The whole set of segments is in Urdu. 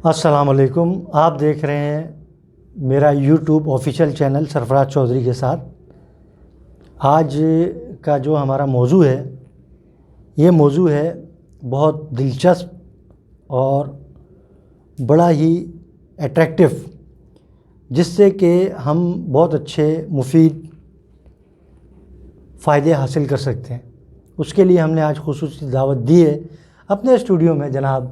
السلام علیکم. آپ دیکھ رہے ہیں میرا یوٹیوب آفیشیل چینل سرفراز چودھری کے ساتھ. آج کا جو ہمارا موضوع ہے یہ موضوع ہے بہت دلچسپ اور بڑا ہی اٹریکٹیو، جس سے کہ ہم بہت اچھے مفید فائدے حاصل کر سکتے ہیں. اس کے لیے ہم نے آج خصوصی دعوت دی ہے اپنے اسٹوڈیو میں. جناب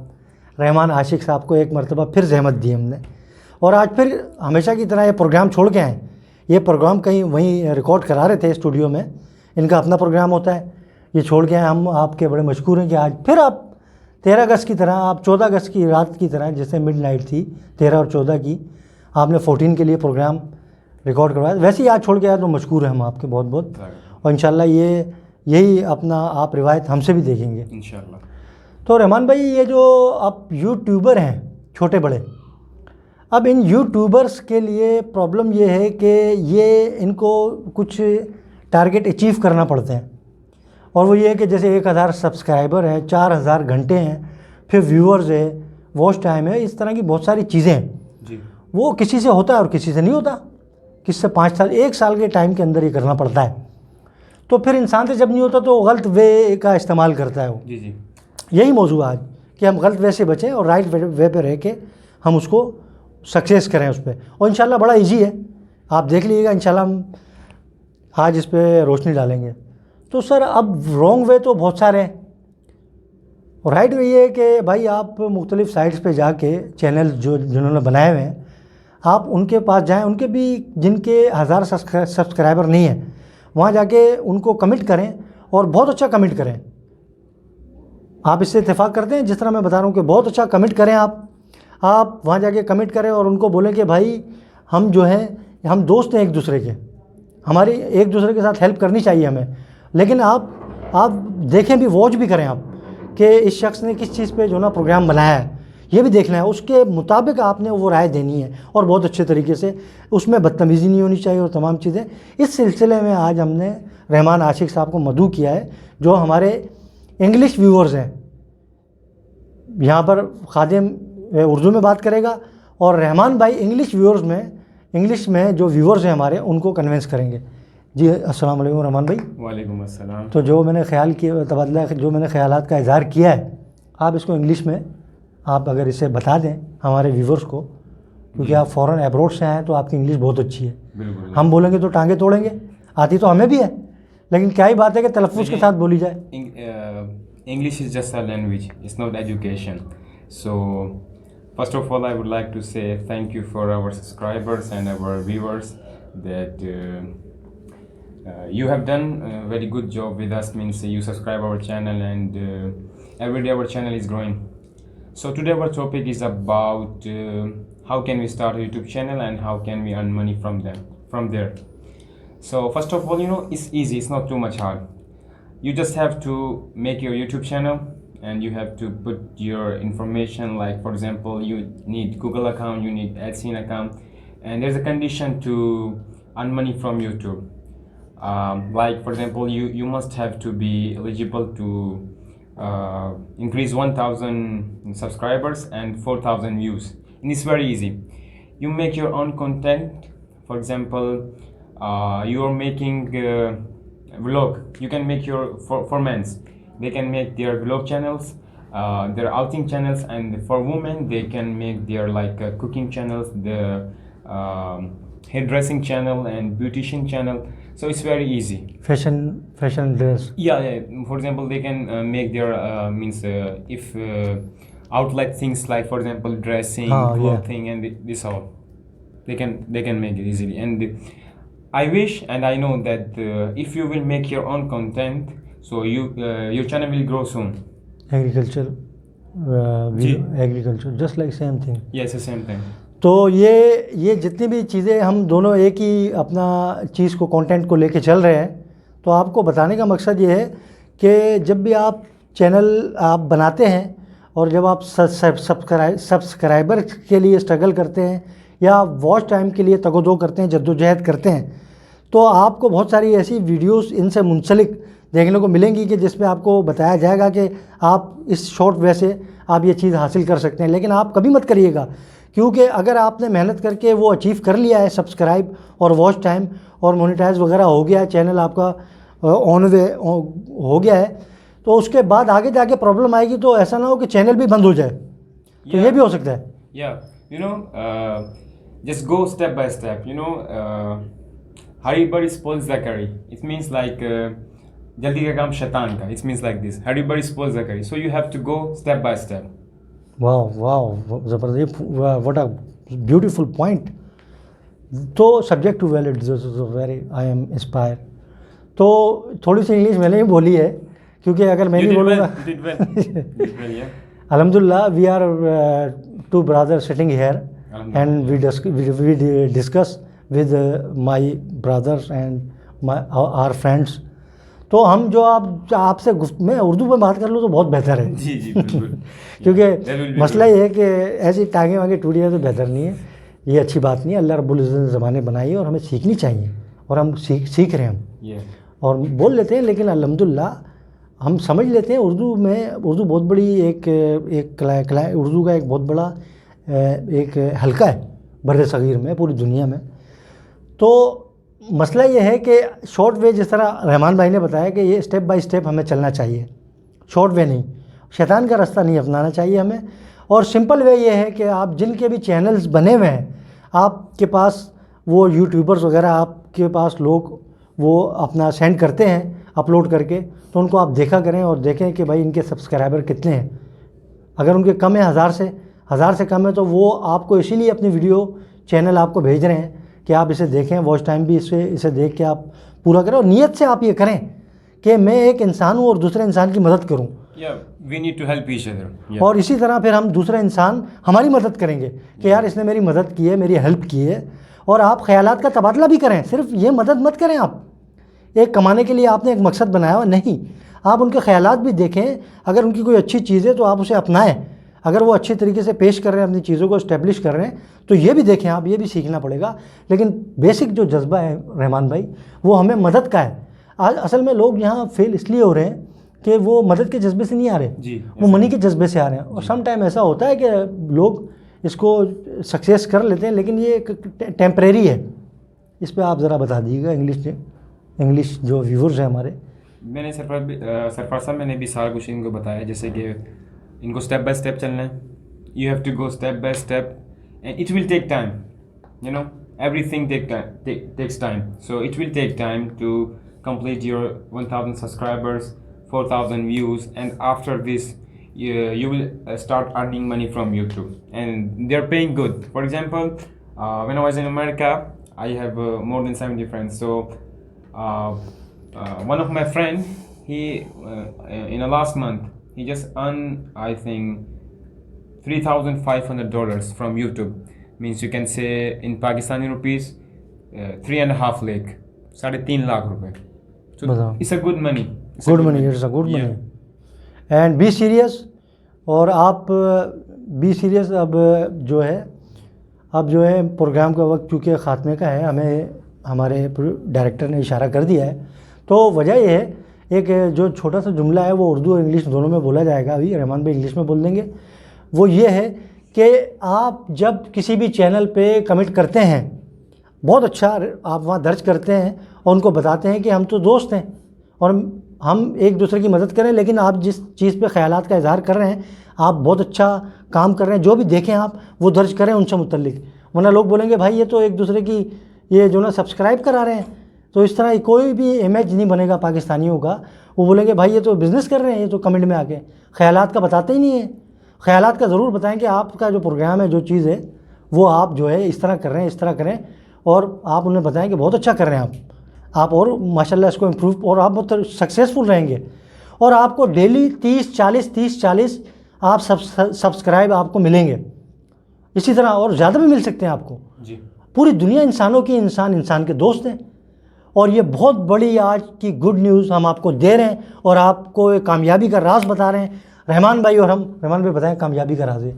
رحمان عاشق صاحب کو ایک مرتبہ پھر زحمت دی ہم نے، اور آج پھر ہمیشہ کی طرح یہ پروگرام چھوڑ کے آئیں. یہ پروگرام کہیں وہیں ریکارڈ کرا رہے تھے اسٹوڈیو میں، ان کا اپنا پروگرام ہوتا ہے، یہ چھوڑ کے آئے. ہم آپ کے بڑے مشکور ہیں کہ آج پھر آپ 13 اگست کی طرح، آپ 14 اگست کی رات کی طرح جیسے مڈ نائٹ تھی 13 اور 14 کی، آپ نے 14 کے لیے پروگرام ریکارڈ کروایا. ویسے ہی آج چھوڑ کے آئے تو مشکور ہیں ہم آپ کے بہت بہت، اور انشاءاللہ یہی اپنا آپ روایت ہم سے بھی دیکھیں گے انشاءاللہ. تو رحمان بھائی، یہ جو آپ یوٹیوبر ہیں چھوٹے بڑے، اب ان یوٹیوبرس کے لیے پرابلم یہ ہے کہ ان کو کچھ ٹارگٹ اچیو کرنا پڑتے ہیں، اور وہ یہ ہے کہ جیسے 1000 سبسکرائبر ہیں، 4000 گھنٹے ہیں، پھر ویورز ہے، واچ ٹائم ہے، اس طرح کی بہت ساری چیزیں ہیں. جی. وہ کسی سے ہوتا ہے اور کسی سے نہیں ہوتا. کس سے 5 سال 1 سال کے ٹائم کے اندر یہ کرنا پڑتا ہے. تو پھر انسان سے جب نہیں ہوتا تو غلط وے کا استعمال کرتا ہے وہ. جی. یہی موضوع آج کہ ہم غلط وے سے بچیں اور رائٹ وے پہ رہ کے ہم اس کو سکسیس کریں اس پہ. اور انشاءاللہ بڑا ایزی ہے، آپ دیکھ لیجیے گا. انشاءاللہ ہم آج اس پہ روشنی ڈالیں گے. تو سر، اب رانگ وے تو بہت سارے ہیں، اور رائٹ وے یہ ہے کہ بھائی آپ مختلف سائٹس پہ جا کے چینل جنہوں نے بنائے ہوئے ہیں، آپ ان کے پاس جائیں. ان کے بھی جن کے 1000 سبسکرائبر نہیں ہیں، وہاں جا کے ان کو کمنٹ کریں، اور بہت اچھا کمنٹ کریں. آپ اس سے اتفاق کرتے ہیں جس طرح میں بتا رہا ہوں کہ بہت اچھا کمنٹ کریں. آپ وہاں جا کے کمنٹ کریں اور ان کو بولیں کہ بھائی ہم جو ہیں ہم دوست ہیں ایک دوسرے کے، ہماری ایک دوسرے کے ساتھ ہیلپ کرنی چاہیے ہمیں. لیکن آپ دیکھیں بھی، واچ بھی کریں آپ کہ اس شخص نے کس چیز پہ جو نا پروگرام بنایا ہے، یہ بھی دیکھنا ہے. اس کے مطابق آپ نے وہ رائے دینی ہے، اور بہت اچھے طریقے سے. اس میں بدتمیزی نہیں ہونی چاہیے اور تمام چیزیں. اس سلسلے میں آج ہم نے رحمان عاشق صاحب کو مدعو کیا ہے، جو ہمارے انگلش ویورز ہیں. یہاں پر خادم اردو میں بات کرے گا، اور رحمان بھائی انگلش میں جو ویورز ہیں ہمارے، ان کو کنونس کریں گے. جی السلام علیکم رحمان بھائی. وعلیکم السلام. تو جو میں نے خیال کیا تبادلہ، جو میں نے خیالات کا اظہار کیا ہے، آپ اس کو انگلش میں آپ اگر اسے بتا دیں ہمارے ویورز کو، کیونکہ آپ فوراً ابروڈ سے آئے ہیں تو آپ کی انگلش بہت اچھی ہے. بالکل. ہم بولیں گے تو ٹانگیں توڑیں گے، آتی تو ہمیں بھی ہے، لیکن کیا ہی بات ہے کہ تلفظ کے ساتھ بولی جائے. English is just a language, it's not education. So first of all, I would like to say thank you for our subscribers and our viewers that you have done a very good job with us. Means you subscribe our channel, and every day our channel is growing. So today our topic is about how can we start a YouTube channel and how can we earn money from there. So first of all, it's easy, it's not too much hard. You just have to make your YouTube channel, and you have to put your information, like for example you need Google account, you need AdSense account, and there's a condition to earn money from YouTube. Like for example you must have to be eligible to increase 1000 subscribers and 4000 views, and it's very easy. You make your own content. For example, you are making vlog, you can make your for men's, they can make their vlog channels, their outing channels, and for women they can make their like cooking channels, the hairdressing channel and beautician channel. So it's very easy. Fashion dress. Yeah. For example, they can make their means if outlet things, like for example dressing, clothing, yeah, and this all they can make it easily. And I wish and I know that if you will make your own content, so your channel will grow soon. Agriculture, just like same thing. Yes, the same thing. تو یہ جتنی بھی چیزیں ہم دونوں ایک ہی اپنا چیز کو، کنٹینٹ کو لے کے چل رہے ہیں. تو آپ کو بتانے کا مقصد یہ ہے کہ جب بھی آپ چینل آپ بناتے ہیں، اور جب آپ سبسکرائبر کے لیے اسٹرگل کرتے ہیں یا واچ ٹائم کے لیے تگ و دو کرتے ہیں، جد و جہد کرتے ہیں، تو آپ کو بہت ساری ایسی ویڈیوز ان سے منسلک دیکھنے کو ملیں گی کہ جس میں آپ کو بتایا جائے گا کہ آپ اس شارٹ وے سے آپ یہ چیز حاصل کر سکتے ہیں. لیکن آپ کبھی مت کریے گا, کیونکہ اگر آپ نے محنت کر کے وہ اچیو کر لیا ہے, سبسکرائب اور واچ ٹائم اور مونیٹائز وغیرہ ہو گیا ہے, چینل آپ کا آن وے ہو گیا ہے, تو اس کے بعد آگے جا کے پرابلم آئے گی تو ایسا نہ ہو کہ چینل بھی بند ہو جائے. تو یہ بھی ہو سکتا ہے. Just go step by step. Hurry but spoils Zakari. It means like jaldi ka kaam shaitan ka. It means like this. Hurry but spoils Zakari. So you have to go step by step. واو زبردست, واٹ اے بیوٹیفل پوائنٹ. تو subject two wheeled very I am inspire. تو تھوڑی سی انگلش میں نے بھی بولی ہے, کیونکہ اگر میں نہیں بولوں گا. الحمد للہ we are two brother sitting here and we discuss with my brothers and our friends. تو ہم جو آپ سے میں اردو میں بات کر لوں تو بہت بہتر ہے. جی جی بالکل. کیونکہ مسئلہ یہ ہے کہ ایسی ٹانگیں واگیں ٹوٹ جائے تو بہتر نہیں ہے, یہ اچھی بات نہیں ہے. اللہ رب العزت نے زبانیں بنائی ہے اور ہمیں سیکھنی چاہیے, اور ہم سیکھ رہے ہیں ہم اور بول لیتے ہیں. لیکن الحمدللہ ہم سمجھ لیتے ہیں اردو میں. اردو بہت بڑی ایک اردو کا ایک بہت بڑا ایک حلقہ ہے بر صغیر میں, پوری دنیا میں. تو مسئلہ یہ ہے کہ شارٹ وے, جس طرح رحمان بھائی نے بتایا کہ یہ اسٹیپ بائی اسٹیپ ہمیں چلنا چاہیے, شارٹ وے نہیں, شیطان کا راستہ نہیں اپنانا چاہیے ہمیں. اور سمپل وے یہ ہے کہ آپ جن کے بھی چینلز بنے ہوئے ہیں, آپ کے پاس وہ یوٹیوبرز وغیرہ آپ کے پاس لوگ وہ اپنا سینڈ کرتے ہیں اپلوڈ کر کے, تو ان کو آپ دیکھا کریں اور دیکھیں کہ بھائی ان کے سبسکرائبر کتنے ہیں. اگر ان کے کم ہیں, ہزار سے کم ہے, تو وہ آپ کو اسی لیے اپنی ویڈیو چینل آپ کو بھیج رہے ہیں کہ آپ اسے دیکھیں, واچ ٹائم بھی اسے دیکھ کے آپ پورا کریں, اور نیت سے آپ یہ کریں کہ میں ایک انسان ہوں اور دوسرے انسان کی مدد کروں. We need to help each other. اور اسی طرح پھر ہم دوسرے انسان ہماری مدد کریں گے کہ یار اس نے میری مدد کی ہے, میری ہیلپ کی ہے. اور آپ خیالات کا تبادلہ بھی کریں, صرف یہ مدد مت کریں آپ ایک کمانے کے لیے آپ نے ایک مقصد بنایا ہوا, نہیں. آپ ان کے خیالات بھی دیکھیں, اگر ان کی کوئی اچھی چیز ہے تو آپ اسے اپنائیں. اگر وہ اچھی طریقے سے پیش کر رہے ہیں, اپنی چیزوں کو اسٹیبلش کر رہے ہیں, تو یہ بھی دیکھیں آپ, یہ بھی سیکھنا پڑے گا. لیکن بیسک جو جذبہ ہے رحمان بھائی, وہ ہمیں مدد کا ہے. اصل میں لوگ یہاں فیل اس لیے ہو رہے ہیں کہ وہ مدد کے جذبے سے نہیں آ رہے, وہ منی کے جذبے سے آ رہے ہیں. اور سم ٹائم ایسا ہوتا ہے کہ لوگ اس کو سکسیس کر لیتے ہیں, لیکن یہ ایک ٹیمپریری ہے. اس پہ آپ ذرا بتا دیجیے گا انگلش جو ویورز ہیں ہمارے. میں نے سرفراز صاحب میں نے بھی سارا کچھ ان کو بتایا, جیسے کہ ان کو اسٹیپ بائی اسٹیپ چلنا ہے. You have to go step by step and it will take time. Everything takes time. So it will take time to complete your 1000 subscribers, 4000 views, and after this you will start earning money from YouTube, and they're paying good. For example, when I was in America, I have more than 70 friends. So one of my friend, he in the last month he just earned I think $3,500 from YouTube. Means you can say in Pakistani rupees 3.5 lakh, 3.5 lakh rupees. So it's a good money. It's a good money. And be serious. اور آپ بی سیریس. اب جو ہے پروگرام کا وقت چونکہ خاتمے کا ہے, ہمیں ہمارے ڈائریکٹر نے اشارہ کر دیا ہے. تو وجہ یہ ہے, ایک جو چھوٹا سا جملہ ہے وہ اردو اور انگلش دونوں میں بولا جائے گا. ابھی رحمان بھائی انگلش میں بول دیں گے. وہ یہ ہے کہ آپ جب کسی بھی چینل پہ کمنٹ کرتے ہیں, بہت اچھا آپ وہاں درج کرتے ہیں اور ان کو بتاتے ہیں کہ ہم تو دوست ہیں اور ہم ایک دوسرے کی مدد کریں, لیکن آپ جس چیز پہ خیالات کا اظہار کر رہے ہیں, آپ بہت اچھا کام کر رہے ہیں, جو بھی دیکھیں آپ وہ درج کریں ان سے متعلق. ورنہ لوگ بولیں گے بھائی یہ تو ایک دوسرے کی یہ جو نا سبسکرائب کرا رہے ہیں, تو اس طرح کوئی بھی امیج نہیں بنے گا پاکستانیوں کا. وہ بولیں گے بھائی یہ تو بزنس کر رہے ہیں, یہ تو کمنٹ میں آ کے خیالات کا بتاتے ہی نہیں ہیں. خیالات کا ضرور بتائیں کہ آپ کا جو پروگرام ہے, جو چیز ہے وہ آپ جو ہے اس طرح کر رہے ہیں, اس طرح کریں, اور آپ انہیں بتائیں کہ بہت اچھا کر رہے ہیں آپ اور ماشاءاللہ اس کو امپروو, اور آپ بہت سکسیزفل رہیں گے. اور آپ کو ڈیلی 30-40 آپ سبسکرائب آپ کو ملیں گے. اسی طرح اور زیادہ بھی مل سکتے ہیں آپ کو. پوری دنیا انسانوں کی, انسان کے دوست ہیں. اور یہ بہت بڑی آج کی گڈ نیوز ہم آپ کو دے رہے ہیں اور آپ کو ایک کامیابی کا راز بتا رہے ہیں رحمان بھائی. اور رحمان بھائی بتائیں کامیابی کا راز ہے.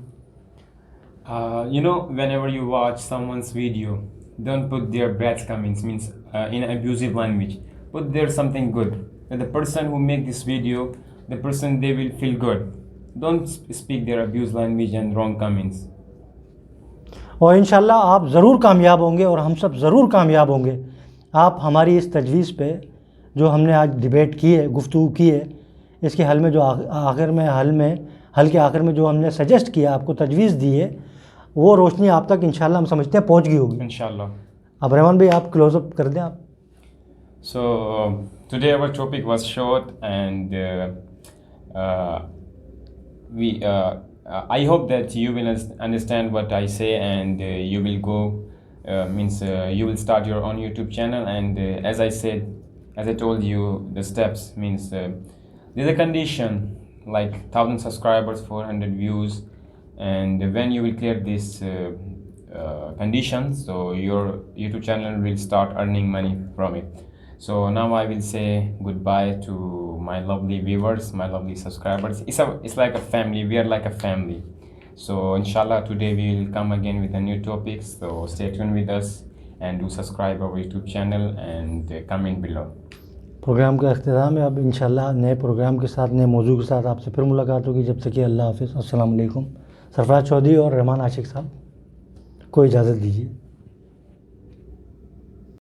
Whenever you watch someone's video, don't put their bad comments, means in abusive language. Put there something good. that the person who make this video, the person they will feel good. Don't speak their abuse language and wrong comments. اور انشاءاللہ آپ ضرور کامیاب ہوں گے اور ہم سب ضرور کامیاب ہوں گے. آپ ہماری اس تجویز پہ جو ہم نے آج ڈیبیٹ کی ہے, گفتگو کی ہے, اس کے حل میں جو حل کے آخر میں جو ہم نے سجیسٹ کیا, آپ کو تجویز دی ہے, وہ روشنی آپ تک انشاءاللہ ہم سمجھتے ہیں پہنچ گئی ہوگی. Inshallah. اب رحمان بھائی آپ کلوز اپ کر دیں آپ. So today our topic was short, and I hope that you will understand what I say, and you will go you will start your own YouTube channel. And as I told you, the steps means there's a condition like 1,000 subscribers, 400 views, and when you will clear this conditions, so your YouTube channel will start earning money from it. So now I will say goodbye to my lovely viewers, my lovely subscribers. It's like a family. We are like a family. So inshallah today we will come again with a new topic. So stay tuned with us and do subscribe our YouTube channel and comment below. Programme کا اختتام ہے. اب انشاءاللہ نئے پروگرام کے ساتھ, نئے موضوع کے ساتھ آپ سے پھر ملاقات ہوگی. جب تک کہ اللہ حافظ. السلام علیکم. سرفراز چودھری اور رحمان عاشق صاحب کو اجازت دیجیے.